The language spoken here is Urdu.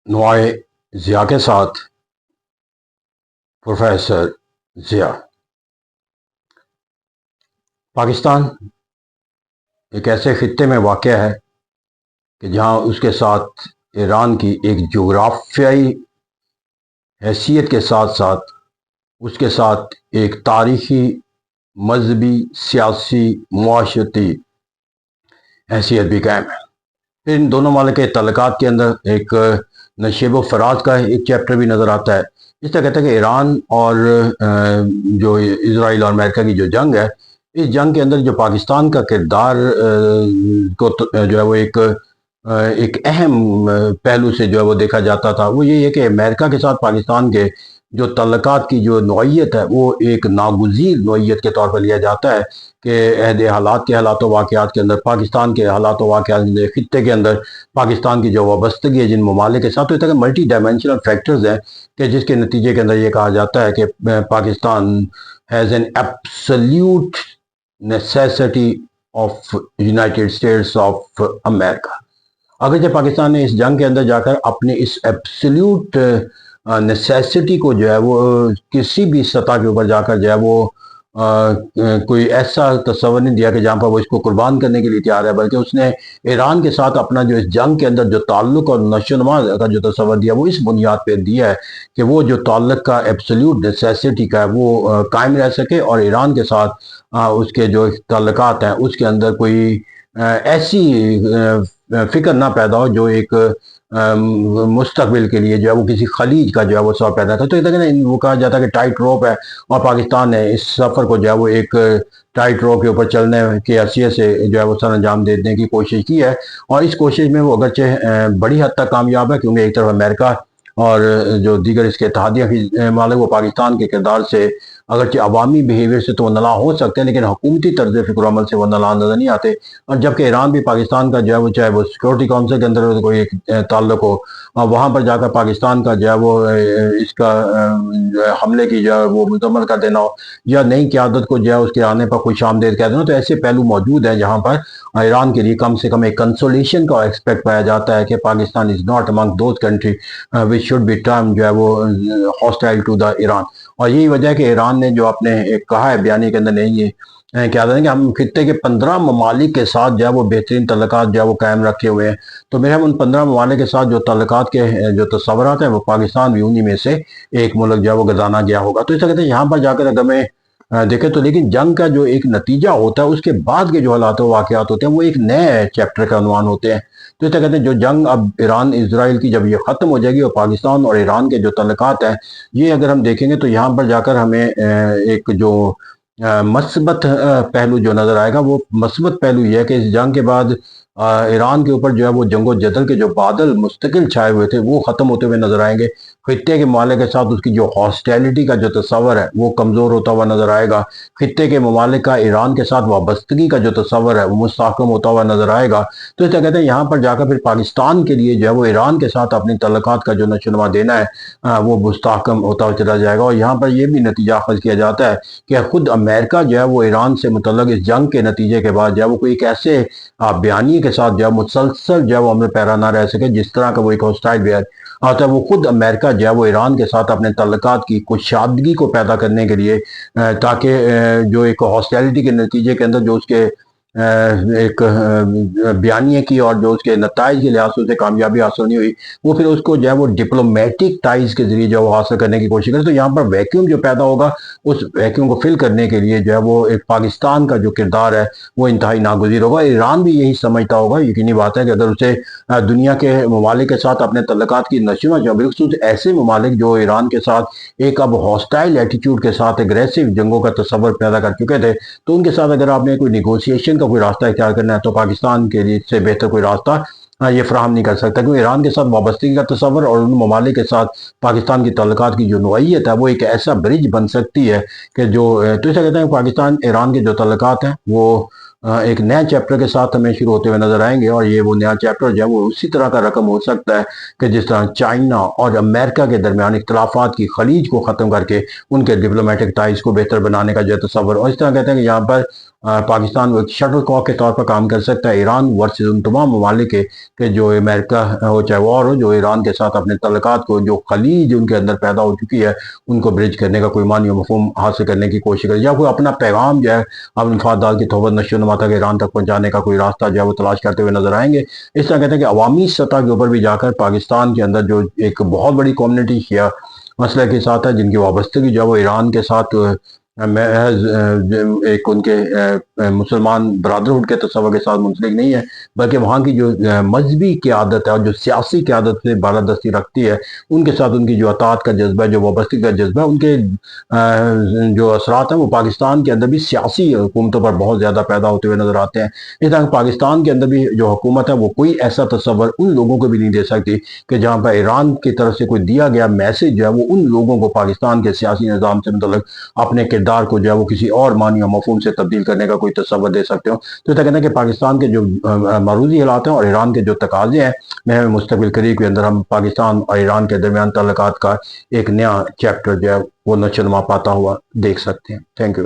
نوائے ضیاء کے ساتھ پروفیسر ضیاء۔ پاکستان ایک ایسے خطے میں واقع ہے کہ جہاں اس کے ساتھ ایران کی ایک جغرافیائی حیثیت کے ساتھ ساتھ اس کے ساتھ ایک تاریخی، مذہبی، سیاسی، معاشرتی حیثیت بھی قائم ہے۔ پھر ان دونوں ممالک کے تعلقات کے اندر ایک نشیب و فراز کا ایک چیپٹر بھی نظر آتا ہے۔ اس طرح کہتا ہے کہ ایران اور جو اسرائیل اور امریکہ کی جو جنگ ہے، اس جنگ کے اندر جو پاکستان کا کردار کو جو ہے وہ ایک اہم پہلو سے جو ہے وہ دیکھا جاتا تھا، وہ یہ ہے کہ امریکہ کے ساتھ پاکستان کے جو تعلقات کی جو نوعیت ہے وہ ایک ناگزیر نوعیت کے طور پر لیا جاتا ہے کہ عہد حالات کے حالات و واقعات کے اندر، پاکستان کے حالات و واقعات کے اندر، خطے کے اندر پاکستان کی جو وابستگی ہے جن ممالک کے ساتھ، تو اس طرح کے ملٹی ڈائمینشنل فیکٹرز ہیں کہ جس کے نتیجے کے اندر یہ کہا جاتا ہے کہ Pakistan has an absolute necessity of United States of America. اگرچہ پاکستان نے اس جنگ کے اندر جا کر اپنے اس ایبسلیوٹ نیسیسٹی کو جو ہے وہ کسی بھی سطح کے اوپر جا کر جو ہے وہ کوئی ایسا تصور نہیں دیا کہ جہاں پر وہ اس کو قربان کرنے کے لیے تیار ہے، بلکہ اس نے ایران کے ساتھ اپنا جو اس جنگ کے اندر جو تعلق اور نشو و نما کا جو تصور دیا وہ اس بنیاد پہ دیا ہے کہ وہ جو تعلق کا ایبسلیوٹ نیسیسٹی کا ہے وہ قائم رہ سکے، اور ایران کے ساتھ اس کے جو تعلقات ہیں اس کے اندر کوئی ایسی فکر نہ پیدا ہو جو ایک مستقبل کے لیے جو ہے وہ کسی خلیج کا جو ہے وہ سفر پیدا کرتا ہے۔ تو وہ کہا جاتا ہے کہ ٹائٹ روپ ہے، اور پاکستان نے اس سفر کو جو ہے وہ ایک ٹائٹ روپ کے اوپر چلنے کی حیثیت سے جو ہے وہ سر انجام دینے کی کوشش کی ہے، اور اس کوشش میں وہ اگرچہ بڑی حد تک کامیاب ہے، کیونکہ ایک طرف امریکہ اور جو دیگر اس کے اتحادیہ کی مالک وہ پاکستان کے کردار سے اگرچہ عوامی بیہیویئر سے تو وہ نالاں ہو سکتے ہیں، لیکن حکومتی طرز فکر و عمل سے وہ نالاں نظر نہیں آتے۔ اور جبکہ ایران بھی پاکستان کا جو ہے وہ چاہے وہ سیکورٹی کونسل کے اندر کوئی ایک تعلق ہو، وہاں پر جا کر پاکستان کا جو ہے وہ اس کا حملے کی جو ہے وہ مذمت کر دینا ہو، یا نئی قیادت کو جو ہے اس کے آنے پر خوش آمدید کہہ دینا، تو ایسے پہلو موجود ہیں جہاں پر ایران کے لیے کم سے کم ایک کنسولیشن کا ایکسپیکٹ پایا جاتا ہے کہ Pakistan is not among those country which should be term جو ہے وہ ہاسٹائل ٹو دا ایران۔ اور یہی وجہ ہے کہ ایران نے جو اپنے ایک کہا ہے بیانیے کے اندر نہیں یہ کیا کہتے ہیں کہ ہم خطے کے 15 ممالک کے ساتھ جو ہے وہ بہترین تعلقات جو ہے وہ قائم رکھے ہوئے ہیں، تو میرے ہم ان 15 ممالک کے ساتھ جو تعلقات کے جو تصورات ہیں وہ پاکستان بھی انہی میں سے ایک ملک جو ہے وہ گردانا گیا ہوگا۔ تو اس طرح کہتے ہیں یہاں پر جا کر اگر میں دیکھیں تو لیکن جنگ کا جو ایک نتیجہ ہوتا ہے اس کے بعد کے جو حالات و واقعات ہوتے ہیں وہ ایک نئے چیپٹر کا عنوان ہوتے ہیں۔ تو اس طرح کہتے ہیں جو جنگ اب ایران اسرائیل کی جب یہ ختم ہو جائے گی اور پاکستان اور ایران کے جو تعلقات ہیں یہ اگر ہم دیکھیں گے تو یہاں پر جا کر ہمیں ایک جو مثبت پہلو جو نظر آئے گا، وہ مثبت پہلو یہ ہے کہ اس جنگ کے بعد ایران کے اوپر جو ہے وہ جنگ و جدل کے جو بادل مستقل چھائے ہوئے تھے وہ ختم ہوتے ہوئے نظر آئیں گے۔ خطے کے ممالک کے ساتھ اس کی جو ہاسٹیلٹی کا جو تصور ہے وہ کمزور ہوتا ہوا نظر آئے گا۔ خطے کے ممالک کا ایران کے ساتھ وابستگی کا جو تصور ہے وہ مستحکم ہوتا ہوا نظر آئے گا۔ تو اس طرح کہتے ہیں یہاں پر جا کر پھر پاکستان کے لیے جو ہے وہ ایران کے ساتھ اپنی تعلقات کا جو نشو و نما دینا ہے وہ مستحکم ہوتا ہوا چلا جائے گا۔ اور یہاں پر یہ بھی نتیجہ اخذ کیا جاتا ہے کہ خود امریکہ جو ہے وہ ایران سے متعلق اس جنگ کے نتیجے کے بعد جو ہے وہ کوئی ایک ایسے بیانیے کے ساتھ جو ہے مسلسل جو ہے وہ عمل پیرا نہ رہ سکے جس طرح کا وہ ایک ہاسٹائل بیان آتا ہے۔ وہ خود امریکہ جو ہے وہ ایران کے ساتھ اپنے تعلقات کی کشادگی کو پیدا کرنے کے لیے تاکہ جو ایک ہاسٹیلٹی کے نتیجے کے اندر جو اس کے ایک بیانیے کی اور جو اس کے نتائج کے لحاظ سے اسے کامیابی حاصل نہیں ہوئی، وہ پھر اس کو جو ہے وہ ڈپلومیٹک ٹائز کے ذریعے جو حاصل کرنے کی کوشش کرے۔ تو یہاں پر ویکیوم جو پیدا ہوگا اس ویکیوم کو فل کرنے کے لیے جو ہے وہ ایک پاکستان کا جو کردار ہے وہ انتہائی ناگزیر ہوگا۔ ایران بھی یہی سمجھتا ہوگا، یقینی بات ہے کہ اگر اسے دنیا کے ممالک کے ساتھ اپنے تعلقات کی نشو و نما بالخصوص ایسے ممالک جو ایران کے ساتھ ایک اب ہاسٹائل ایٹیٹیوڈ کے ساتھ اگریسو جنگوں کا تصور پیدا کر چکے تھے، تو ان کے ساتھ اگر آپ نے کوئی نیگوسیشن کا کوئی راستہ اختیار کرنا ہے تو پاکستان کے لیے سے بہتر کوئی راستہ یہ فراہم نہیں کر سکتا، کیونکہ ایران کے ساتھ وابستگی کا تصور اور ان ممالک کے ساتھ پاکستان کی تعلقات کی جو نوعیت ہے وہ ایک ایسا برج بن سکتی ہے کہ جو تو اسے کہتے ہیں پاکستان ایران کے جو تعلقات ہیں وہ ایک نئے چیپٹر کے ساتھ ہمیں شروع ہوتے ہوئے نظر آئیں گے، اور یہ وہ نیا چیپٹر جو ہے وہ اسی طرح کا رقم ہو سکتا ہے کہ جس طرح چائنا اور امریکہ کے درمیان اختلافات کی خلیج کو ختم کر کے ان کے ڈپلومیٹک ٹائز کو بہتر بنانے کا جو تصور، اور اس طرح کہتے ہیں کہ یہاں پر پاکستان وہ ایک شٹل کاک کے طور پر کام کر سکتا ہے ایران ورسز ان تمام ممالک کے کہ جو امریکہ ہو چاہے وہ اور ہو، جو ایران کے ساتھ اپنے تعلقات کو، جو خلیج ان کے اندر پیدا ہو چکی ہے، ان کو برج کرنے کا کوئی معنی و مفہوم حاصل کرنے کی کوشش کرے، یا کوئی اپنا پیغام جو ہے اپنے مفادات کی تہمت نشو و نما تک ایران تک پہنچانے کا کوئی راستہ جو ہے وہ تلاش کرتے ہوئے نظر آئیں گے۔ اس طرح کہتے ہیں کہ عوامی سطح کے اوپر بھی جا کر پاکستان کے اندر جو ایک بہت بڑی کمیونٹی شیعہ مسئلہ کے ساتھ ہے، جن کی وابستگی جو ہے وہ ایران کے ساتھ محض ایک ان کے مسلمان برادرہڈ کے تصور کے ساتھ منسلک نہیں ہے، بلکہ وہاں کی جو مذہبی قیادت ہے اور جو سیاسی قیادت سے بالادستی رکھتی ہے، ان کے ساتھ ان کی جو اطاعت کا جذبہ ہے، جو وابستگی کا جذبہ ہے، ان کے جو اثرات ہیں وہ پاکستان کے اندر بھی سیاسی حکومتوں پر بہت زیادہ پیدا ہوتے ہوئے نظر آتے ہیں۔ اس طرح پاکستان کے اندر بھی جو حکومت ہے وہ کوئی ایسا تصور ان لوگوں کو بھی نہیں دے سکتی کہ جہاں پر ایران کی طرف سے کوئی دیا گیا میسج جو ہے وہ ان لوگوں کو پاکستان کے سیاسی نظام سے متعلق اپنے کردار کو جو ہے وہ کسی اور معنی و مفہوم سے تبدیل کرنے کا کوئی تصور دے سکتے ہو۔ تو یہ کہنا ہے کہ پاکستان کے جو معروضی حالات ہیں اور ایران کے جو تقاضے ہیں، میں مستقبل قریب کے اندر ہم پاکستان اور ایران کے درمیان تعلقات کا ایک نیا چیپٹر جو ہے وہ نشو و نما پاتا ہوا دیکھ سکتے ہیں۔ Thank you.